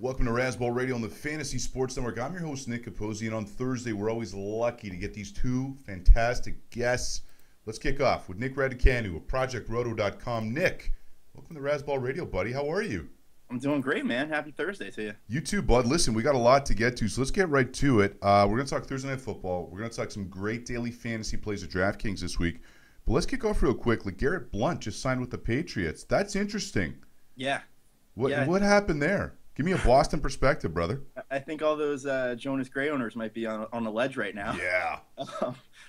Welcome to Razzball Radio on the Fantasy Sports Network. I'm your host, Nick Capozzi, and on Thursday, we're always lucky to get these two fantastic guests. Let's kick off with Nick Raducanu of ProjectRoto.com. Nick, welcome to Razzball Radio, buddy. How are you? I'm doing great, man. Happy Thursday to you. You too, bud. Listen, we got a lot to get to, so let's get right to it. We're going to talk Thursday Night Football. We're going to talk some great daily fantasy plays at DraftKings this week. But let's kick off real quickly. Garrett Blount just signed with the Patriots. That's interesting. Yeah. What happened there? Give me a Boston perspective, brother. I think all those Jonas Gray owners might be on the ledge right now. Yeah.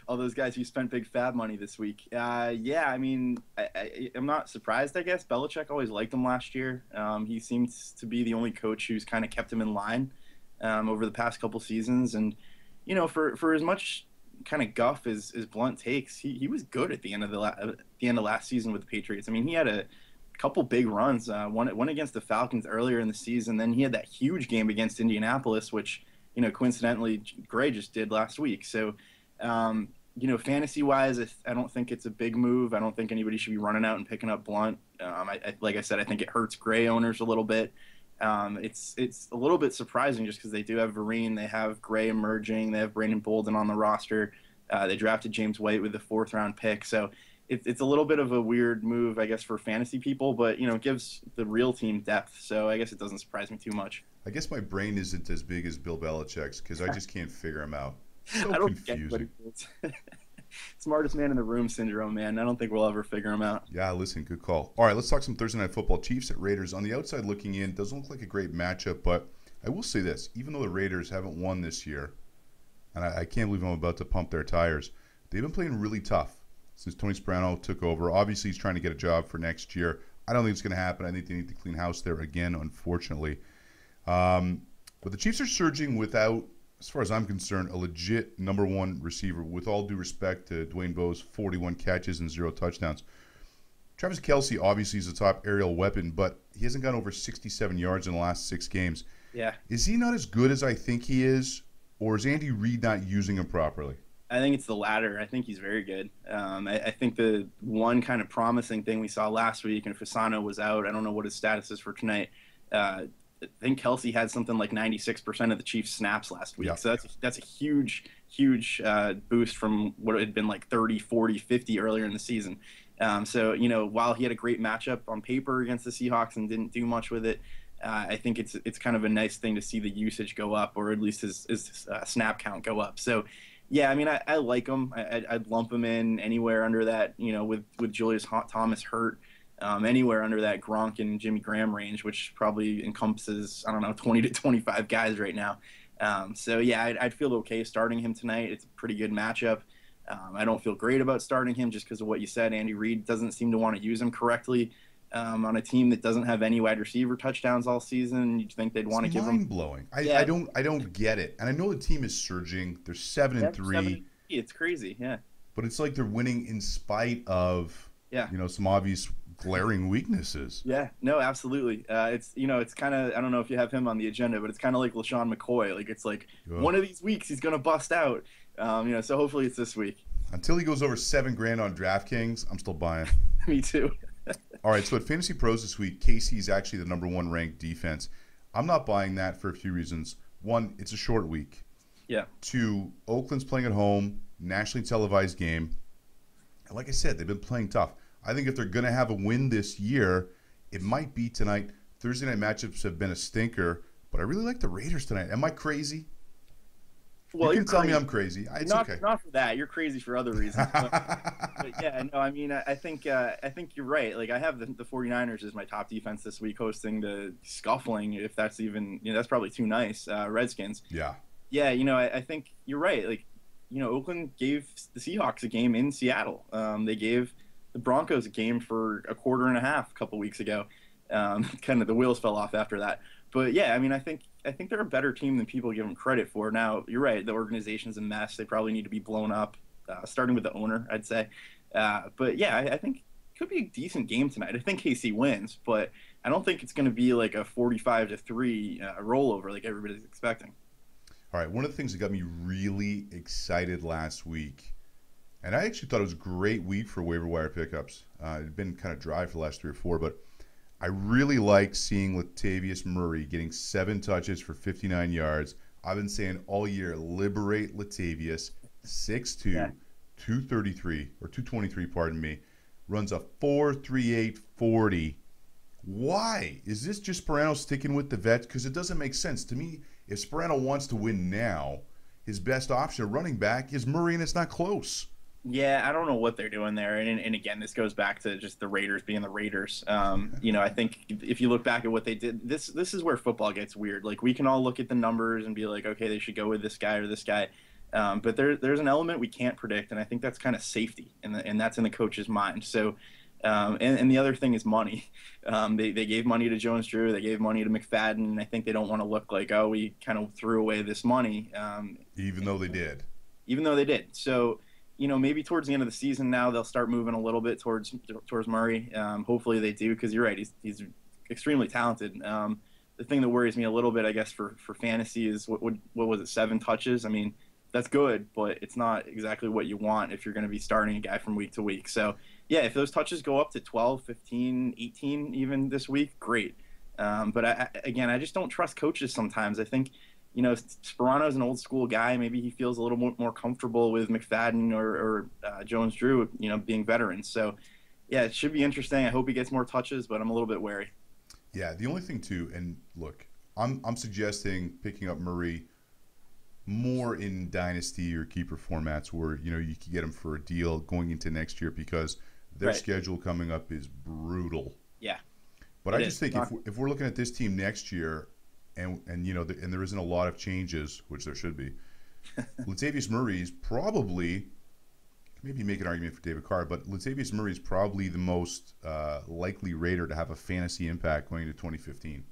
All those guys who spent big fab money this week. I mean, I'm not surprised, I guess. Belichick always liked him last year. He seems to be the only coach who's kind of kept him in line over the past couple seasons. And, you know, for as much kind of guff as Blunt takes, he was good at the end of last season with the Patriots. I mean, he had a couple big runs, one against the Falcons earlier in the season. Then he had that huge game against Indianapolis, which, you know, coincidentally Gray just did last week. So, you know, fantasy-wise, I don't think it's a big move. I don't think anybody should be running out and picking up Blunt. Like I said, I think it hurts Gray owners a little bit. It's a little bit surprising just because they do have Vereen, they have Gray emerging, they have Brandon Bolden on the roster. They drafted James White with the 4th-round pick. So it's a little bit of a weird move, I guess, for fantasy people, but, you know, it gives the real team depth. So I guess it doesn't surprise me too much. I guess my brain isn't as big as Bill Belichick's because I just can't figure him out. So I don't confusing. Smartest man in the room syndrome, man. I don't think we'll ever figure him out. Yeah, listen, good call. All right, let's talk some Thursday Night Football. Chiefs at Raiders. On the outside looking in, doesn't look like a great matchup, but I will say this. Even though the Raiders haven't won this year, and I can't believe I'm about to pump their tires, they've been playing really tough since Tony Soprano took over. Obviously, he's trying to get a job for next year. I don't think it's going to happen. I think they need to clean house there again, unfortunately. But the Chiefs are surging without, as far as I'm concerned, a legit number one receiver, with all due respect to Dwayne Bowe's 41 catches and 0 touchdowns. Travis Kelce obviously is a top aerial weapon, but he hasn't gone over 67 yards in the last 6 games. Yeah. Is he not as good as I think he is, or is Andy Reid not using him properly? I think it's the latter. I think he's very good. I think the one kind of promising thing we saw last week, and Fasano was out. I don't know what his status is for tonight. I think Kelce had something like 96% of the Chiefs' snaps last week. Yeah. So that's a huge boost from what had been like 30, 40, 50 earlier in the season. So, you know, while he had a great matchup on paper against the Seahawks and didn't do much with it, I think it's kind of a nice thing to see the usage go up, or at least his snap count go up. So, yeah, I mean, I like him. I'd lump him in anywhere under that, you know, with Julius Thomas hurt, anywhere under that Gronk and Jimmy Graham range, which probably encompasses, I don't know, 20 to 25 guys right now. So, yeah, I'd feel okay starting him tonight. It's a pretty good matchup. I don't feel great about starting him just because of what you said. Andy Reid doesn't seem to want to use him correctly. On a team that doesn't have any wide receiver touchdowns all season, you'd think they'd want to give him. Mind-blowing. I don't get it. And I know the team is surging. They're 7-3. It's crazy, yeah. But it's like they're winning in spite of, you know, some obvious glaring weaknesses. Yeah, no, absolutely. It's, you know, it's kind of, I don't know if you have him on the agenda, but it's kind of like LaShawn McCoy. Like, it's like one of these weeks he's going to bust out. You know, so hopefully it's this week. Until he goes over $7,000 on DraftKings, I'm still buying. Me too. All right, so at Fantasy Pros this week, KC is actually the number 1 ranked defense. I'm not buying that for a few reasons. 1, it's a short week. Yeah. 2, Oakland's playing at home, nationally televised game. And like I said, they've been playing tough. I think if they're going to have a win this year, it might be tonight. Thursday night matchups have been a stinker, but I really like the Raiders tonight. Am I crazy? Well, you can tell me I'm crazy. It's okay. Not for that. You're crazy for other reasons. But yeah, no, I mean, I think you're right. Like, I have the 49ers as my top defense this week, hosting the scuffling, if that's even, you know, that's probably too nice, Redskins. Yeah. Yeah, you know, I think you're right. Like, you know, Oakland gave the Seahawks a game in Seattle. They gave the Broncos a game for a quarter and a half a couple weeks ago. Kind of the wheels fell off after that. But yeah, I mean, I think they're a better team than people give them credit for. Now, you're right. The organization's a mess. They probably need to be blown up, starting with the owner, I'd say. But yeah, I think it could be a decent game tonight. I think KC wins, but I don't think it's going to be like a 45-3 rollover like everybody's expecting. All right, one of the things that got me really excited last week, and I actually thought it was a great week for waiver wire pickups. It had been kind of dry for the last 3 or 4, but I really like seeing Latavius Murray getting 7 touches for 59 yards. I've been saying all year, liberate Latavius. 6'2", Yeah. 233, or 223, pardon me. Runs a 4.38 40. Why? Is this just Sperano sticking with the vets? Because it doesn't make sense. To me, if Sperano wants to win now, his best option of running back is Murray, and it's not close. Yeah, I don't know what they're doing there, and again, this goes back to just the Raiders being the Raiders. I think if you look back at what they did, this is where football gets weird. Like, we can all look at the numbers and be like, okay, they should go with this guy or this guy, but there's an element we can't predict, and I think that's kind of safety, and that's in the coach's mind. So, and the other thing is money. They gave money to Jones-Drew, they gave money to McFadden, and I think they don't want to look like, oh, we kind of threw away this money. Even though they did. Even though they did. So, maybe towards the end of the season now they'll start moving a little bit towards Murray. Hopefully they do, because you're right, he's extremely talented. The thing that worries me a little bit, I guess, for fantasy is what was it, 7 touches? I mean, that's good, but it's not exactly what you want if you're going to be starting a guy from week to week. So, yeah, if those touches go up to 12, 15, 18 even this week, great. But I just don't trust coaches sometimes. I think, Sperano's an old school guy. Maybe he feels a little more comfortable with McFadden or Jones-Drew, being veterans. So, yeah, it should be interesting. I hope he gets more touches, but I'm a little bit wary. Yeah, the only thing too, and look, I'm suggesting picking up Murray more in dynasty or keeper formats where you can get him for a deal going into next year, because their schedule coming up is brutal. Yeah, but I just think if we're looking at this team next year, and there isn't a lot of changes, which there should be, Latavius Murray is probably, maybe make an argument for David Carr, but Latavius Murray is probably the most likely Raider to have a fantasy impact going into 2015.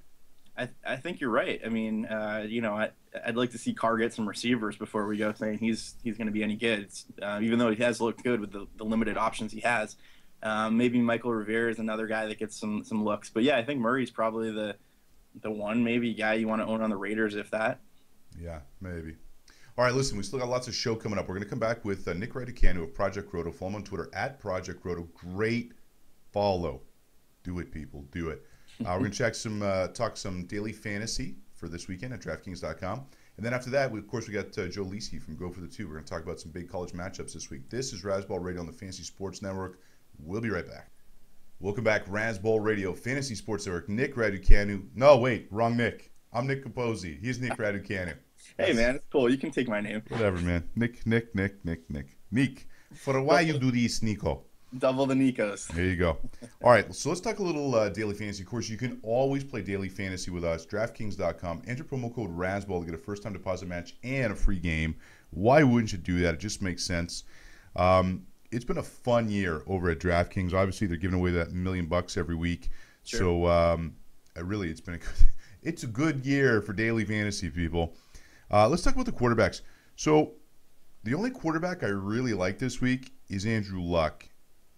I think you're right. I mean, I'd like to see Carr get some receivers before we go saying he's going to be any good. Even though he has looked good with the limited options he has. Maybe Michael Rivera is another guy that gets some looks. But yeah, I think Murray's probably the one maybe guy you want to own on the Raiders, if that. Yeah, maybe. All right, listen, we still got lots of show coming up. We're going to come back with Nick Raducanu of ProjectRoto. Follow him on Twitter @ProjectRoto. Great follow. Do it, people. Do it. We're going to talk some daily fantasy for this weekend at DraftKings.com. And then after that, we got Joe Lisi from Go for the Two. We're going to talk about some big college matchups this week. This is Razzball Radio on the Fantasy Sports Network. We'll be right back. Welcome back, Razzball Radio, Fantasy Sports Network. Nick Raducanu. No, wait, wrong Nick. I'm Nick Capozzi. He's Nick Raducanu. Hey, man, it's cool. You can take my name. Whatever, man. Nick. Nick, for why you do this, Nico? Double the Nikos. There you go. All right, so let's talk a little daily fantasy. Of course, you can always play daily fantasy with us. DraftKings.com. Enter promo code Razzball to get a first-time deposit match and a free game. Why wouldn't you do that? It just makes sense. It's been a fun year over at DraftKings. Obviously, they're giving away that $1 million every week. Sure. So, really, it's a good year for daily fantasy, people. Let's talk about the quarterbacks. So, the only quarterback I really like this week is Andrew Luck.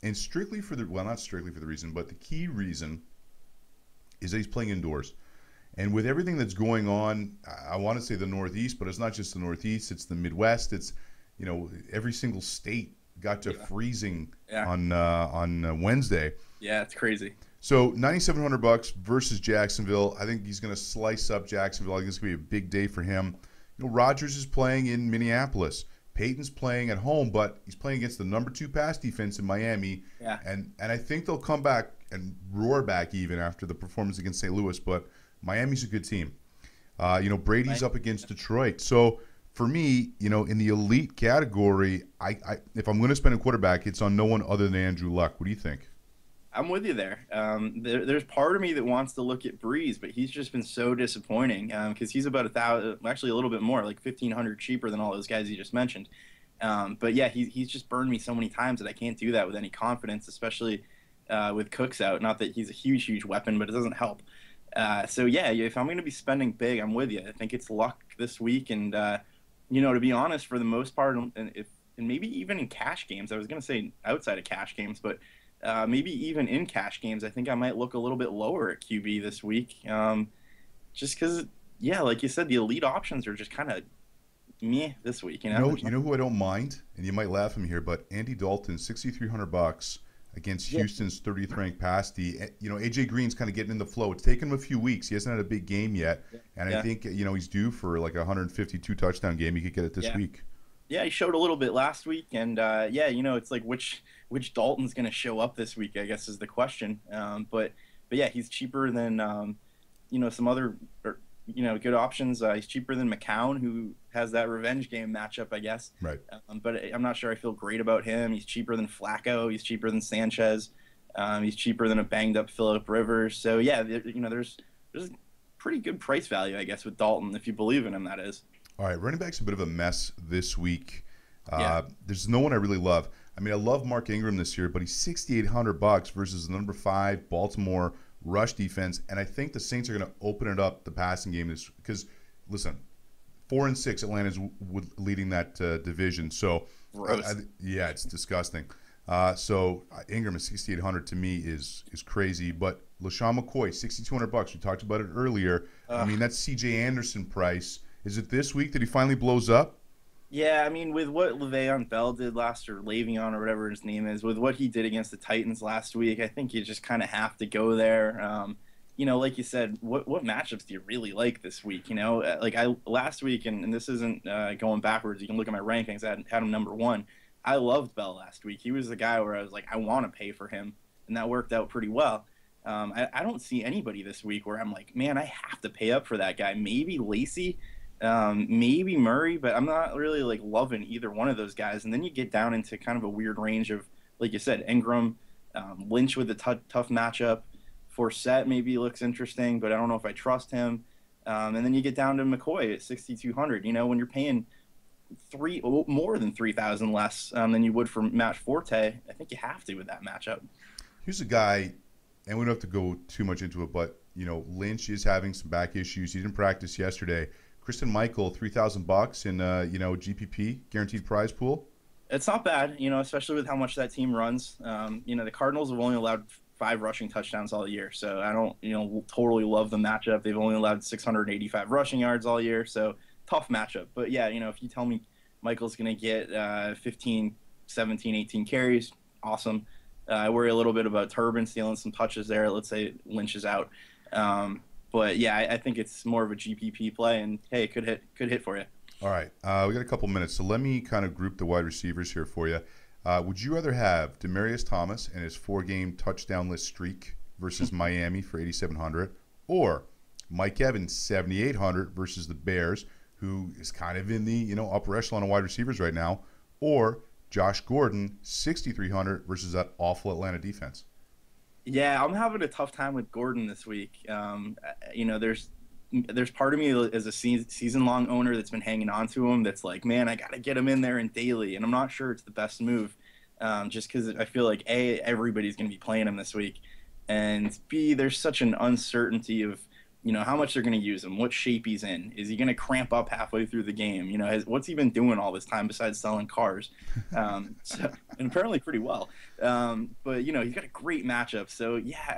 And not strictly for the reason, but the key reason is that he's playing indoors. And with everything that's going on, I want to say the Northeast, but it's not just the Northeast, it's the Midwest. It's, every single state got to freezing on Wednesday. Yeah, it's crazy. So $9,700 versus Jacksonville. I think he's going to slice up Jacksonville. I think it's going to be a big day for him. Rodgers is playing in Minneapolis. Peyton's playing at home, but he's playing against the number 2 pass defense in Miami. Yeah. And I think they'll come back and roar back even after the performance against St. Louis. But Miami's a good team. Brady's up against Detroit. So for me, in the elite category, if I'm going to spend a quarterback, it's on no one other than Andrew Luck. What do you think? I'm with you there. There's part of me that wants to look at Breeze, but he's just been so disappointing because he's about actually a little bit more, like $1,500 cheaper than all those guys you just mentioned. But yeah, he's just burned me so many times that I can't do that with any confidence, especially with Cooks out. Not that he's a huge weapon, but it doesn't help. So yeah, if I'm going to be spending big, I'm with you. I think it's Luck this week, and to be honest, for the most part, and maybe even in cash games, I was going to say outside of cash games, but maybe even in cash games, I think I might look a little bit lower at QB this week. Just because, like you said, the elite options are just kind of meh this week. You know who I don't mind, and you might laugh at me here, but Andy Dalton, $6,300 against Yeah. Houston's 30th ranked pass D. AJ Green's kind of getting in the flow. It's taken him a few weeks. He hasn't had a big game yet, and I Yeah. think he's due for like a 152 touchdown game. He could get it this Yeah. week. Yeah, he showed a little bit last week, and it's like which Dalton's going to show up this week, I guess is the question. But yeah, he's cheaper than some other good options. He's cheaper than McCown, who has that revenge game matchup, I guess. Right. But I'm not sure I feel great about him. He's cheaper than Flacco. He's cheaper than Sanchez. He's cheaper than a banged up Phillip Rivers. So yeah, there's pretty good price value, I guess, with Dalton if you believe in him. That is. All right, running back's a bit of a mess this week. Yeah. There's no one I really love. I mean, I love Mark Ingram this year, but he's $6,800 versus the number 5 Baltimore rush defense, and I think the Saints are going to open it up the passing game because, listen, 4-6 Atlanta's leading that division. So, yeah, it's disgusting. So Ingram at 6,800 to me is crazy. But LaShawn McCoy, $6,200. We talked about it earlier. I mean, that's C.J. Anderson price. Is it this week that he finally blows up? Yeah, I mean, with what Le'Veon Bell did last, or Le'Veon, or whatever his name is, with what he did against the Titans last week, I think you just kind of have to go there. Like you said, what matchups do you really like this week? Like last week, and this isn't going backwards. You can look at my rankings. I had him number 1. I loved Bell last week. He was the guy where I was like, I want to pay for him, and that worked out pretty well. I don't see anybody this week where I'm like, man, I have to pay up for that guy. Maybe Lacey. Maybe Murray, but I'm not really like loving either one of those guys. And then you get down into kind of a weird range of, like you said, Ingram, Lynch with a tough matchup. Forsett maybe looks interesting, but I don't know if I trust him. And then you get down to McCoy at 6,200. When you're paying more than 3,000 less than you would for Matt Forte, I think you have to with that matchup. Here's a guy, and we don't have to go too much into it, but Lynch is having some back issues. He didn't practice yesterday. Christian Michael, $3,000 in GPP, guaranteed prize pool. It's not bad, especially with how much that team runs. The Cardinals have only allowed 5 rushing touchdowns all year, so I don't totally love the matchup. They've only allowed 685 rushing yards all year, so tough matchup. But yeah, if you tell me Michael's going to get 15, 17, 18 carries, awesome. I worry a little bit about Turbin stealing some touches there. Let's say Lynch is out. But yeah, I think it's more of a GPP play, and hey, it could hit for you. All right, we got a couple minutes, so let me kind of group the wide receivers here for you. Would you rather have Demaryius Thomas and his 4-game touchdownless streak versus Miami for 8,700, or Mike Evans 7,800 versus the Bears, who is kind of in the upper echelon of wide receivers right now, or Josh Gordon 6,300 versus that awful Atlanta defense? Yeah, I'm having a tough time with Gordon this week. There's part of me as a season-long owner that's been hanging on to him that's like, man, I got to get him in there in daily, and I'm not sure it's the best move, just because I feel like, A, everybody's going to be playing him this week, and B, there's such an uncertainty of, how much they're going to use him, what shape he's in. Is he going to cramp up halfway through the game? What's he been doing all this time besides selling cars? And apparently pretty well. But, he's got a great matchup. So, yeah,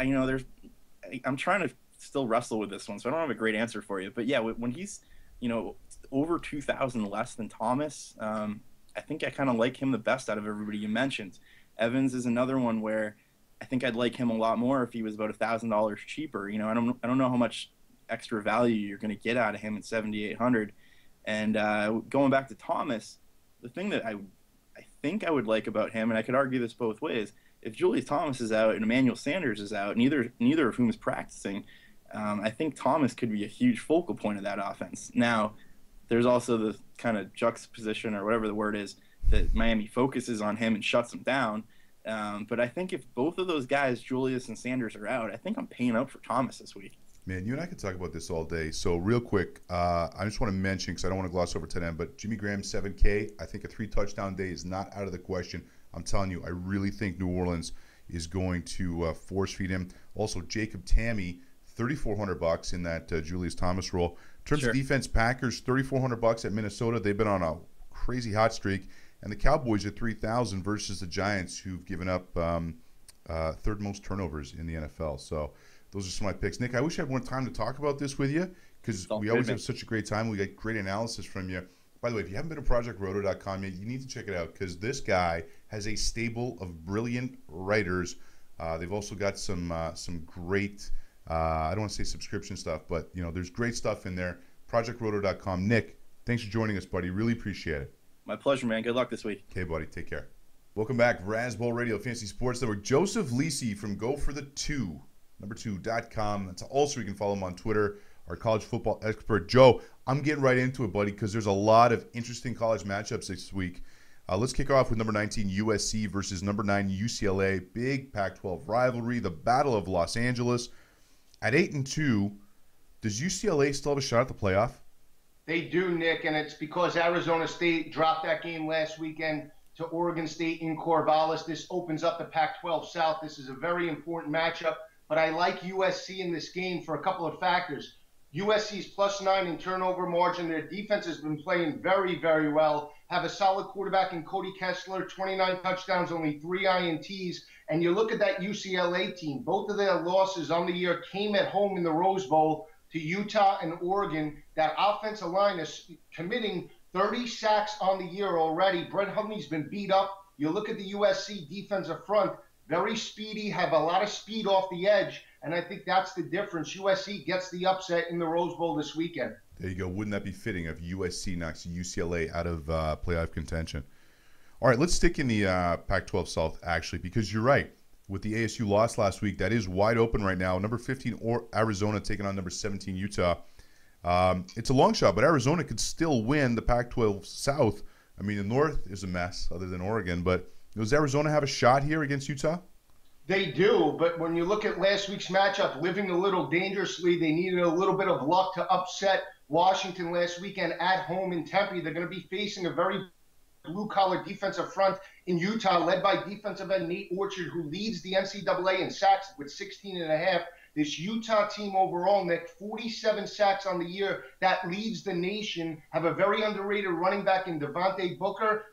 I'm trying to still wrestle with this one, so I don't have a great answer for you. But, yeah, when he's, over 2,000 less than Thomas, I think I kind of like him the best out of everybody you mentioned. Evans is another one where I think I'd like him a lot more if he was about $1,000 cheaper. I don't know how much extra value you're going to get out of him at 7,800. And going back to Thomas, the thing that I think I would like about him, and I could argue this both ways, if Julius Thomas is out and Emmanuel Sanders is out, neither of whom is practicing, I think Thomas could be a huge focal point of that offense. Now, there's also the kind of juxtaposition, or whatever the word is, that Miami focuses on him and shuts him down. But I think if both of those guys, Julius and Sanders, are out, I think I'm paying up for Thomas this week. Man, you and I could talk about this all day. So real quick, I just want to mention, because I don't want to gloss over today, but Jimmy Graham, 7K. I think a 3-touchdown day is not out of the question. I'm telling you, I really think New Orleans is going to force feed him. Also, Jacob Tamme, $3,400 in that Julius Thomas role. In terms of defense, Packers, $3,400 at Minnesota. They've been on a crazy hot streak. And the Cowboys at 3,000 versus the Giants, who've given up third most turnovers in the NFL. So those are some of my picks. Nick, I wish I had more time to talk about this with you, because we always have such a great time. We get great analysis from you. By the way, if you haven't been to ProjectRoto.com yet, you need to check it out because this guy has a stable of brilliant writers. They've also got some great, I don't want to say subscription stuff, but there's great stuff in there. ProjectRoto.com. Nick, thanks for joining us, buddy. Really appreciate it. My pleasure, man. Good luck this week. Okay, buddy. Take care. Welcome back. Razzball Radio, Fantasy Sports Network. Joseph Lisi from Go for the Two, number2.com. That's also, you can follow him on Twitter. Our college football expert. Joe, I'm getting right into it, buddy, because there's a lot of interesting college matchups this week. Let's kick off with number 19 USC versus number 9 UCLA. Big Pac-12 rivalry, the Battle of Los Angeles. At 8-2, does UCLA still have a shot at the playoff? They do, Nick, and it's because Arizona State dropped that game last weekend to Oregon State in Corvallis. This opens up the Pac-12 South. This is a very important matchup, but I like USC in this game for a couple of factors. USC's +9 in turnover margin. Their defense has been playing very, very well. Have a solid quarterback in Cody Kessler, 29 touchdowns, only 3 INTs. And you look at that UCLA team, both of their losses on the year came at home in the Rose Bowl to Utah and Oregon. That offensive line is committing 30 sacks on the year already. Brett Hundley's been beat up. You look at the USC defensive front, very speedy, have a lot of speed off the edge. And I think that's the difference. USC gets the upset in the Rose Bowl this weekend. There you go. Wouldn't that be fitting if USC knocks UCLA out of playoff contention? All right, let's stick in the Pac-12 South, actually, because you're right. With the ASU loss last week, that is wide open right now. Number 15, Arizona, taking on number 17, Utah. It's a long shot, but Arizona could still win the Pac-12 South. I mean, the North is a mess other than Oregon, but does Arizona have a shot here against Utah? They do, but when you look at last week's matchup, living a little dangerously, they needed a little bit of luck to upset Washington last weekend at home in Tempe. They're going to be facing a very blue-collar defensive front in Utah, led by defensive end Nate Orchard, who leads the NCAA in sacks with 16.5. This Utah team overall, Nick, 47 sacks on the year. That leads the nation. Have a very underrated running back in Devontae Booker.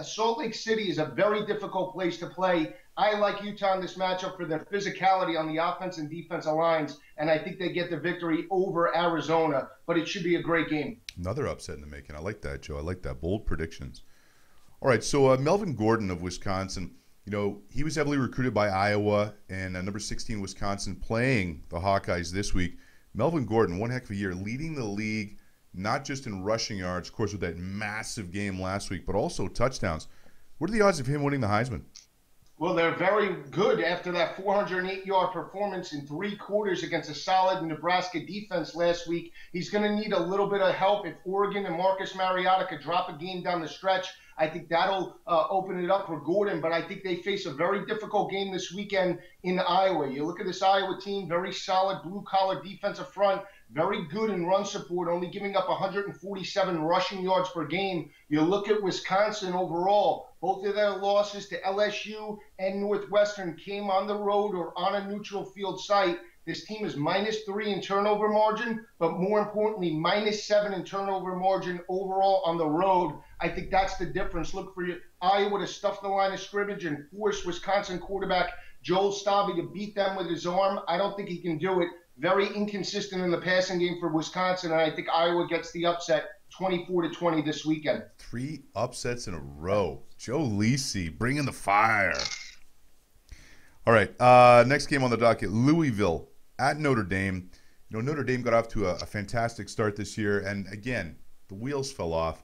Salt Lake City is a very difficult place to play. I like Utah in this matchup for their physicality on the offense and defensive lines, and I think they get the victory over Arizona. But it should be a great game. Another upset in the making. I like that, Joe. I like that. Bold predictions. All right, so Melvin Gordon of Wisconsin, he was heavily recruited by Iowa, and number 16 Wisconsin playing the Hawkeyes this week. Melvin Gordon, one heck of a year, leading the league, not just in rushing yards, of course, with that massive game last week, but also touchdowns. What are the odds of him winning the Heisman? Well, they're very good after that 408-yard performance in 3 quarters against a solid Nebraska defense last week. He's going to need a little bit of help if Oregon and Marcus Mariota could drop a game down the stretch. I think that'll open it up for Gordon, but I think they face a very difficult game this weekend in Iowa. You look at this Iowa team, very solid blue-collar defensive front, very good in run support, only giving up 147 rushing yards per game. You look at Wisconsin overall, both of their losses to LSU and Northwestern came on the road or on a neutral field site. This team is -3 in turnover margin, but more importantly, -7 in turnover margin overall on the road. I think that's the difference. Look for Iowa to stuff the line of scrimmage and force Wisconsin quarterback Joel Stabby to beat them with his arm. I don't think he can do it. Very inconsistent in the passing game for Wisconsin, and I think Iowa gets the upset 24-20 this weekend. 3 upsets in a row. Joe Lisi bringing the fire. All right, next game on the docket, Louisville at Notre Dame. Notre Dame got off to a fantastic start this year, and again, the wheels fell off.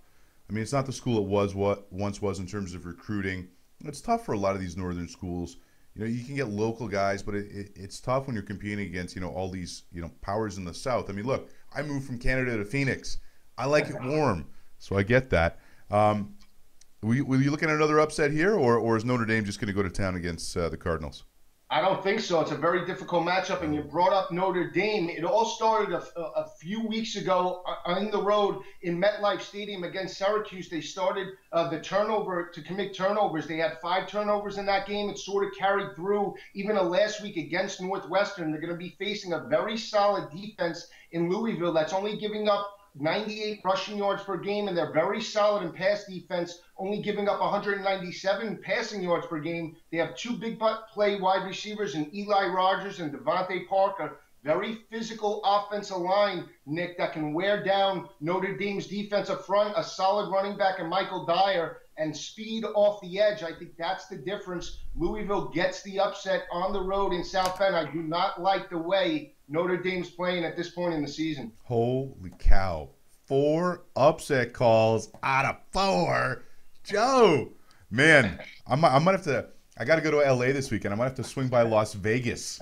I mean, it's not the school it was what once was in terms of recruiting. It's tough for a lot of these northern schools. You can get local guys, but it's tough when you're competing against, all these, powers in the South. I mean, look, I moved from Canada to Phoenix. I like it warm, so I get that. Were you looking at another upset here, or is Notre Dame just going to go to town against the Cardinals? I don't think so. It's a very difficult matchup, and you brought up Notre Dame. It all started a few weeks ago on the road in MetLife Stadium against Syracuse. They started the turnover to commit turnovers. They had 5 turnovers in that game. It sort of carried through even last week against Northwestern. They're going to be facing a very solid defense in Louisville that's only giving up 98 rushing yards per game, and they're very solid in pass defense, only giving up 197 passing yards per game. They have 2 big play wide receivers in Eli Rogers and Devontae Parker. very physical offensive line, Nick, that can wear down Notre Dame's defensive front, a solid running back in Michael Dyer, and speed off the edge. I think that's the difference. Louisville gets the upset on the road in South Bend. I do not like the way Notre Dame's playing at this point in the season. Holy cow. 4 upset calls out of 4. Joe, man, I might have to – I got to go to L.A. this weekend. I might have to swing by Las Vegas,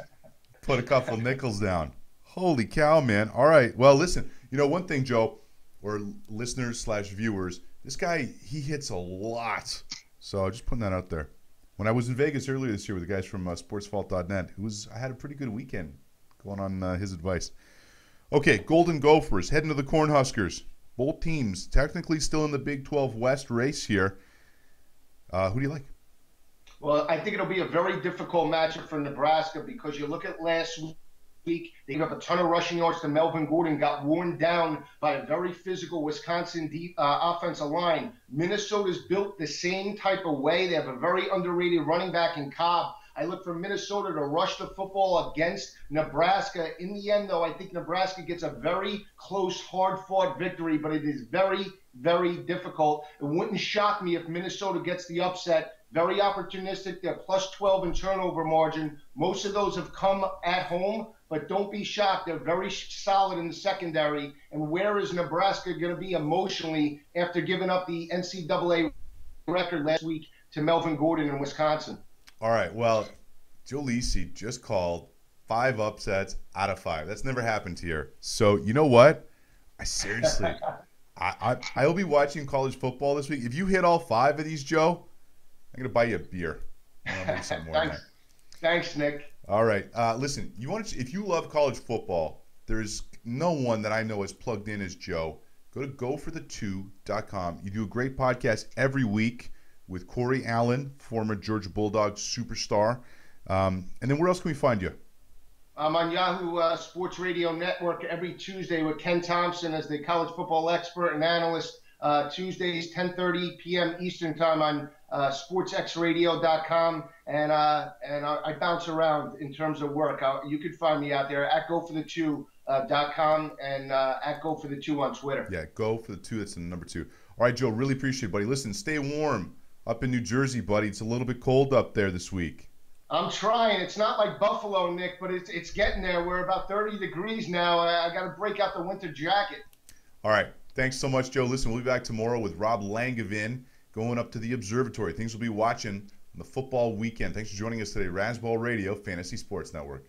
put a couple nickels down. Holy cow, man. All right. Well, listen, you know, one thing, Joe, or listeners/viewers, this guy, he hits a lot. So just putting that out there. When I was in Vegas earlier this year with the guys from sportsvault.net, I had a pretty good weekend going on his advice. Okay, Golden Gophers heading to the Cornhuskers. Both teams technically still in the Big 12 West race here. Who do you like? Well, I think it'll be a very difficult matchup for Nebraska because you look at last week, they gave up a ton of rushing yards to Melvin Gordon, got worn down by a very physical Wisconsin offensive line. Minnesota's built the same type of way. They have a very underrated running back in Cobb. I look for Minnesota to rush the football against Nebraska. In the end, though, I think Nebraska gets a very close, hard-fought victory, but it is very, very difficult. It wouldn't shock me if Minnesota gets the upset. Very opportunistic. They're plus 12 in turnover margin. Most of those have come at home, but don't be shocked. They're very solid in the secondary. And where is Nebraska going to be emotionally after giving up the NCAA record last week to Melvin Gordon in Wisconsin? All right, well, Joe Lisi just called 5 upsets out of 5. That's never happened here. So you know what? I seriously, I'll be watching college football this week. If you hit all 5 of these, Joe, I'm gonna buy you a beer. Maybe something more. Thanks, Nick. All right, listen. If you love college football, there's no one that I know as plugged in as Joe. Go to goforthe2.com. You do a great podcast every week with Corey Allen, former Georgia Bulldogs superstar. And then where else can we find you? I'm on Yahoo Sports Radio Network every Tuesday with Ken Thompson as the college football expert and analyst. Tuesdays, 10:30 p.m. Eastern Time on sportsxradio.com. And I bounce around in terms of work. You can find me out there at goforthe2.com and at goforthe2 on Twitter. Yeah, go for the 2. That's the number 2. All right, Joe, really appreciate it, buddy. Listen, stay warm up in New Jersey, buddy. It's a little bit cold up there this week. I'm trying. It's not like Buffalo, Nick, but it's getting there. We're about 30 degrees now. I got to break out the winter jacket. All right. Thanks so much, Joe. Listen, we'll be back tomorrow with Rob Langevin going up to the Observatory. Things we'll be watching on the football weekend. Thanks for joining us today. Razzball Radio, Fantasy Sports Network.